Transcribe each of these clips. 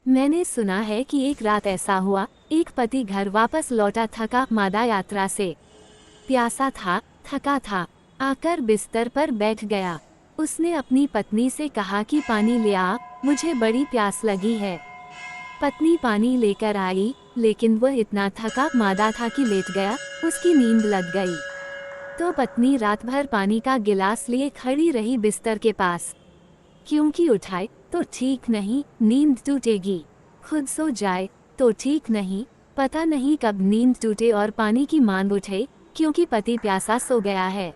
मैंने सुना है कि एक रात ऐसा हुआ, एक पति घर वापस लौटा थका मादा यात्रा से। प्यासा था, थका था, आकर बिस्तर पर बैठ गया। उसने अपनी पत्नी से कहा कि पानी ले आ, मुझे बड़ी प्यास लगी है। पत्नी पानी लेकर आई, लेकिन वह इतना थका मादा था कि लेट गया, उसकी नींद लग गई। तो पत्नी रात भर पानी का गिलास लिए खड़ी रही बिस्तर के पास। क्योंकि उठाए तो ठीक नहीं, नींद टूटेगी। खुद सो जाए तो ठीक नहीं, पता नहीं कब नींद टूटे और पानी की मांग उठे, क्योंकि पति प्यासा सो गया है।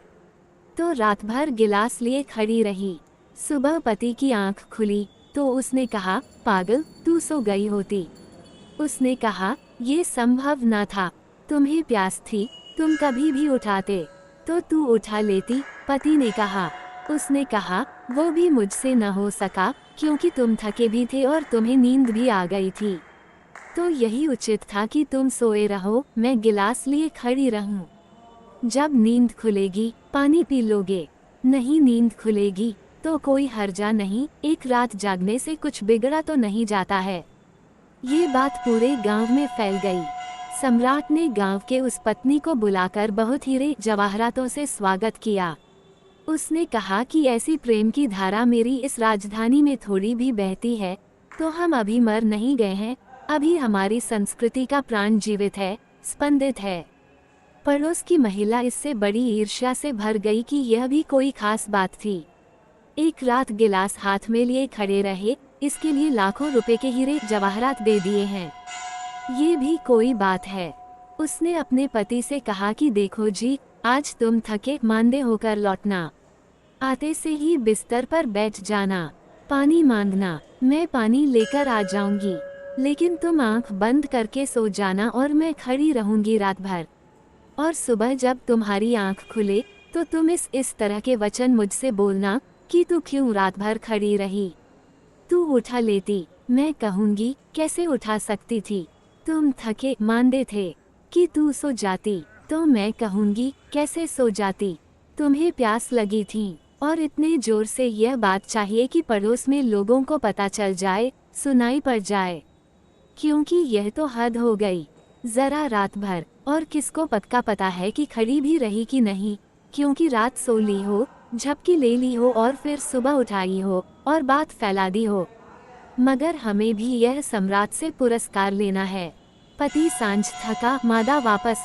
तो रात भर गिलास लिए खड़ी रही। सुबह पति की आंख खुली तो उसने कहा, पागल, तू सो गई होती। उसने कहा, ये संभव न था, तुम्हें प्यास थी, तुम कभी भी उठाते तो तू उठा लेती। पति ने कहा। उसने कहा, वो भी मुझसे न हो सका, क्योंकि तुम थके भी थे और तुम्हें नींद भी आ गई थी। तो यही उचित था कि तुम सोए रहो, मैं गिलास लिए खड़ी रहूं। जब नींद खुलेगी पानी पी लोगे, नहीं नींद खुलेगी तो कोई हर्जा नहीं, एक रात जागने से कुछ बिगड़ा तो नहीं जाता है। ये बात पूरे गांव में फैल गई। सम्राट ने गांव के उस पत्नी को बुलाकर बहुत हीरे जवाहरातों से स्वागत किया। उसने कहा कि ऐसी प्रेम की धारा मेरी इस राजधानी में थोड़ी भी बहती है तो हम अभी मर नहीं गए हैं, अभी हमारी संस्कृति का प्राण जीवित है, स्पंदित है। पड़ोस की महिला इससे बड़ी ईर्ष्या से भर गई कि यह भी कोई खास बात थी। एक रात गिलास हाथ में लिए खड़े रहे, इसके लिए लाखों रुपए के हीरे जवाहरात दे दिए हैं, ये भी कोई बात है। उसने अपने पति से कहा कि देखो जी, आज तुम थके मांदे होकर लौटना, आते से ही बिस्तर पर बैठ जाना, पानी मांगना, मैं पानी लेकर आ जाऊंगी, लेकिन तुम आंख बंद करके सो जाना और मैं खड़ी रहूंगी रात भर। और सुबह जब तुम्हारी आंख खुले तो तुम इस तरह के वचन मुझसे बोलना कि तू क्यों रात भर खड़ी रही, तू उठा लेती। मैं कहूंगी, कैसे उठा सकती थी, तुम थके मांदे थे, कि तू सो जाती। तो मैं कहूंगी, कैसे सो जाती, तुम्हें प्यास लगी थी। और इतने जोर से यह बात चाहिए कि पड़ोस में लोगों को पता चल जाए, सुनाई पड़ जाए, क्योंकि यह तो हद हो गई। जरा रात भर, और किसको पक्का पता है कि खड़ी भी रही कि नहीं, क्योंकि रात सो ली हो, झपकी ले ली हो और फिर सुबह उठाई हो और बात फैला दी हो। मगर हमें भी यह सम्राट से पुरस्कार लेना है। पति सांझ थका मादा वापस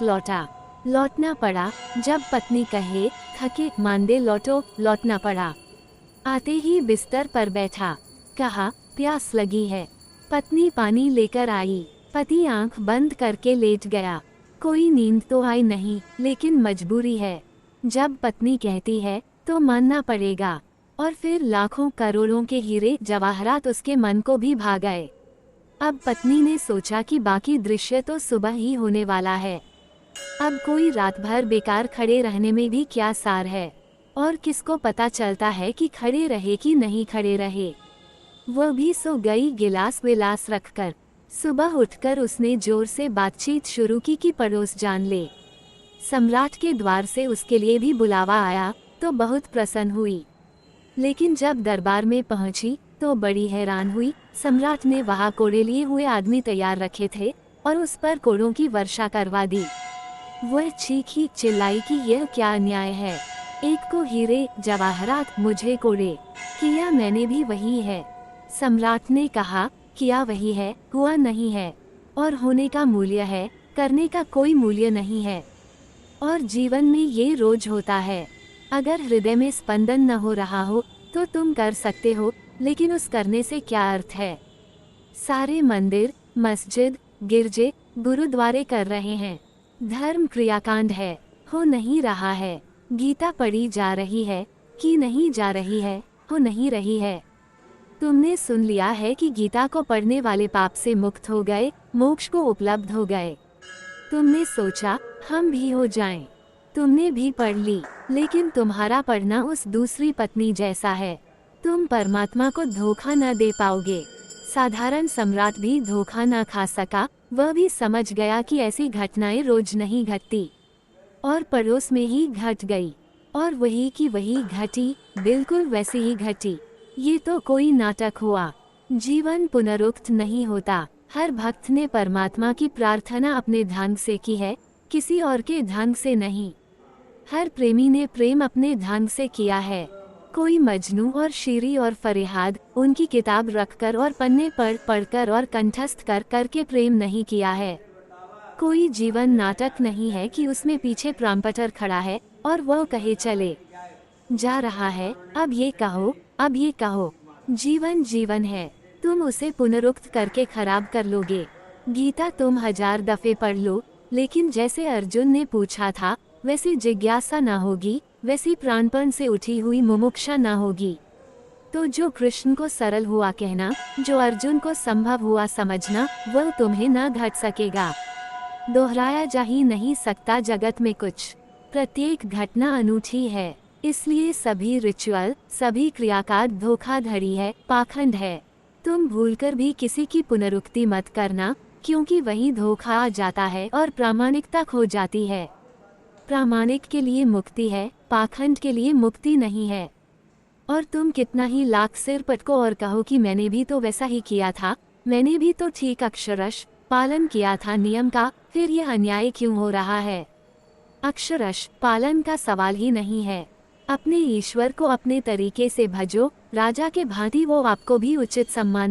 लौटना पड़ा। जब पत्नी कहे, थके मांदे लौटो, लौटना पड़ा। आते ही बिस्तर पर बैठा, कहा, प्यास लगी है। पत्नी पानी लेकर आई, पति आंख बंद करके लेट गया। कोई नींद तो आई नहीं, लेकिन मजबूरी है। जब पत्नी कहती है तो मानना पड़ेगा। और फिर लाखों करोड़ों के हीरे जवाहरात उसके मन को भी भा गए। अब पत्नी ने सोचा कि बाकी दृश्य तो सुबह ही होने वाला है। अब कोई रात भर बेकार खड़े रहने में भी क्या सार है, और किसको पता चलता है कि खड़े रहे कि नहीं खड़े रहे। वह भी सो गई गिलास विलास रखकर। सुबह उठकर उसने जोर से बातचीत शुरू की कि पड़ोस जान ले। सम्राट के द्वार से उसके लिए भी बुलावा आया तो बहुत प्रसन्न हुई, लेकिन जब दरबार में पहुंची तो बड़ी हैरान हुई। सम्राट ने वहां कोड़े लिए हुए आदमी तैयार रखे थे और उस पर कोड़ों की वर्षा करवा दी। वह चीखी चिल्लाई कि यह क्या अन्याय है, एक को हीरे जवाहरात, मुझे कोड़े, किया मैंने भी वही है। सम्राट ने कहा, किया वही है, हुआ नहीं है, और होने का मूल्य है, करने का कोई मूल्य नहीं है। और जीवन में ये रोज होता है। अगर हृदय में स्पंदन न हो रहा हो तो तुम कर सकते हो, लेकिन उस करने से क्या अर्थ है। सारे मंदिर, मस्जिद, गिरजे, गुरुद्वारे कर रहे हैं, धर्म क्रियाकांड है, हो नहीं रहा है। गीता पढ़ी जा रही है कि नहीं जा रही है, हो नहीं रही है। तुमने सुन लिया है कि गीता को पढ़ने वाले पाप से मुक्त हो गए, मोक्ष को उपलब्ध हो गए। तुमने सोचा हम भी हो जाएं। तुमने भी पढ़ ली, लेकिन तुम्हारा पढ़ना उस दूसरी पत्नी जैसा है, तुम परमात्मा को धोखा न दे पाओगे। साधारण सम्राट भी धोखा न खा सका, वह भी समझ गया कि ऐसी घटनाएं रोज नहीं घटती, और पड़ोस में ही घट गई, और वही की वही घटी, बिल्कुल वैसी ही घटी। ये तो कोई नाटक हुआ। जीवन पुनरुक्त नहीं होता। हर भक्त ने परमात्मा की प्रार्थना अपने ढंग से की है, किसी और के ढंग से नहीं। हर प्रेमी ने प्रेम अपने ढंग से किया है। कोई मजनू और शीरी और फरियाद उनकी किताब रखकर और पन्ने पढ़ पढ़कर और कंठस्थ कर करके प्रेम नहीं किया है। कोई जीवन नाटक नहीं है कि उसमें पीछे प्रॉम्पटर खड़ा है और वो कहे चले जा रहा है, अब ये कहो, अब ये कहो। जीवन जीवन है, तुम उसे पुनरुक्त करके खराब कर लोगे। गीता तुम 1000 दफे पढ़ लो, लेकिन जैसे अर्जुन ने पूछा था वैसी जिज्ञासा ना होगी, वैसी प्राणपण से उठी हुई मुमुक्षा ना होगी। तो जो कृष्ण को सरल हुआ कहना, जो अर्जुन को संभव हुआ समझना, वह तुम्हें ना घट सकेगा। दोहराया जा ही नहीं सकता जगत में कुछ। प्रत्येक घटना अनूठी है, इसलिए सभी रिचुअल, सभी क्रियाकांड धोखाधड़ी है, पाखंड है। तुम भूलकर भी किसी की पुनरुक्ति मत करना, क्योंकि वही धोखा आ जाता है और प्रामाणिकता खो जाती है। प्रामाणिक के लिए मुक्ति है, पाखंड के लिए मुक्ति नहीं है। और तुम कितना ही लाख सिर पटको और कहो कि मैंने भी तो वैसा ही किया था, मैंने भी तो ठीक अक्षरश पालन किया था नियम का, फिर यह अन्याय क्यों हो रहा है? अक्षरश पालन का सवाल ही नहीं है। अपने ईश्वर को अपने तरीके से भजो, राजा के भांति वो आपको भी उचित सम्मान